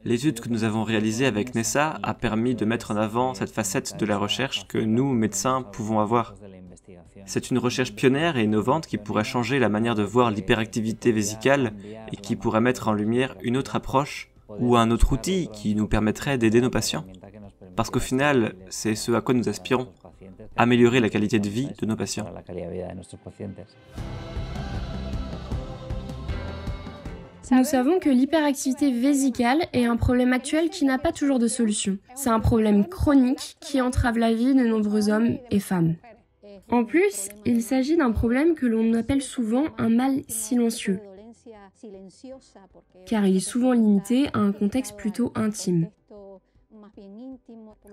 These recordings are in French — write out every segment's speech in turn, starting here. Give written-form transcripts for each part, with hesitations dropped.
L'étude que nous avons réalisée avec Nessa a permis de mettre en avant cette facette de la recherche que nous, médecins, pouvons avoir. C'est une recherche pionnière et innovante qui pourrait changer la manière de voir l'hyperactivité vésicale et qui pourrait mettre en lumière une autre approche ou un autre outil qui nous permettrait d'aider nos patients. Parce qu'au final, c'est ce à quoi nous aspirons, améliorer la qualité de vie de nos patients. Nous savons que l'hyperactivité vésicale est un problème actuel qui n'a pas toujours de solution. C'est un problème chronique qui entrave la vie de nombreux hommes et femmes. En plus, il s'agit d'un problème que l'on appelle souvent un mal silencieux, car il est souvent limité à un contexte plutôt intime.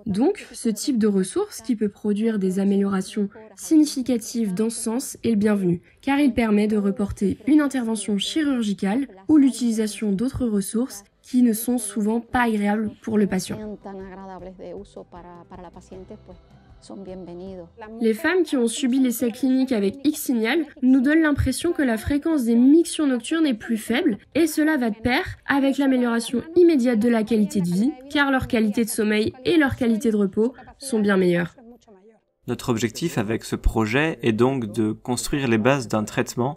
Donc, ce type de ressource qui peut produire des améliorations significatives dans ce sens est le bienvenu, car il permet de reporter une intervention chirurgicale ou l'utilisation d'autres ressources qui ne sont souvent pas agréables pour le patient. Les femmes qui ont subi l'essai clinique avec X-Signal nous donnent l'impression que la fréquence des mictions nocturnes est plus faible et cela va de pair avec l'amélioration immédiate de la qualité de vie car leur qualité de sommeil et leur qualité de repos sont bien meilleures. Notre objectif avec ce projet est donc de construire les bases d'un traitement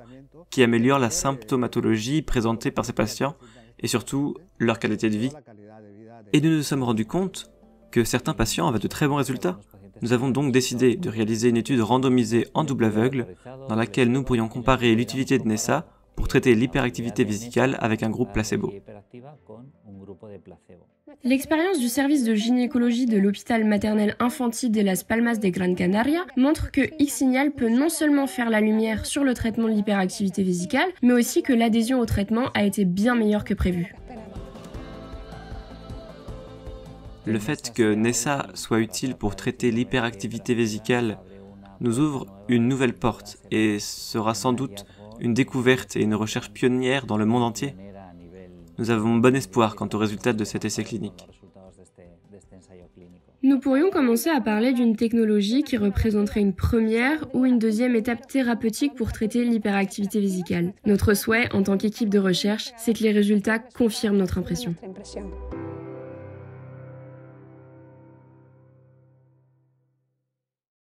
qui améliore la symptomatologie présentée par ces patients et surtout leur qualité de vie. Et nous nous sommes rendus compte que certains patients avaient de très bons résultats. Nous avons donc décidé de réaliser une étude randomisée en double aveugle dans laquelle nous pourrions comparer l'utilité de Nessa pour traiter l'hyperactivité vésicale avec un groupe placebo. L'expérience du service de gynécologie de l'hôpital maternel infantile de Las Palmas de Gran Canaria montre que X-Signal peut non seulement faire la lumière sur le traitement de l'hyperactivité vésicale, mais aussi que l'adhésion au traitement a été bien meilleure que prévu. Le fait que Nessa soit utile pour traiter l'hyperactivité vésicale nous ouvre une nouvelle porte et sera sans doute une découverte et une recherche pionnière dans le monde entier. Nous avons bon espoir quant aux résultats de cet essai clinique. Nous pourrions commencer à parler d'une technologie qui représenterait une première ou une deuxième étape thérapeutique pour traiter l'hyperactivité vésicale. Notre souhait, en tant qu'équipe de recherche, c'est que les résultats confirment notre impression.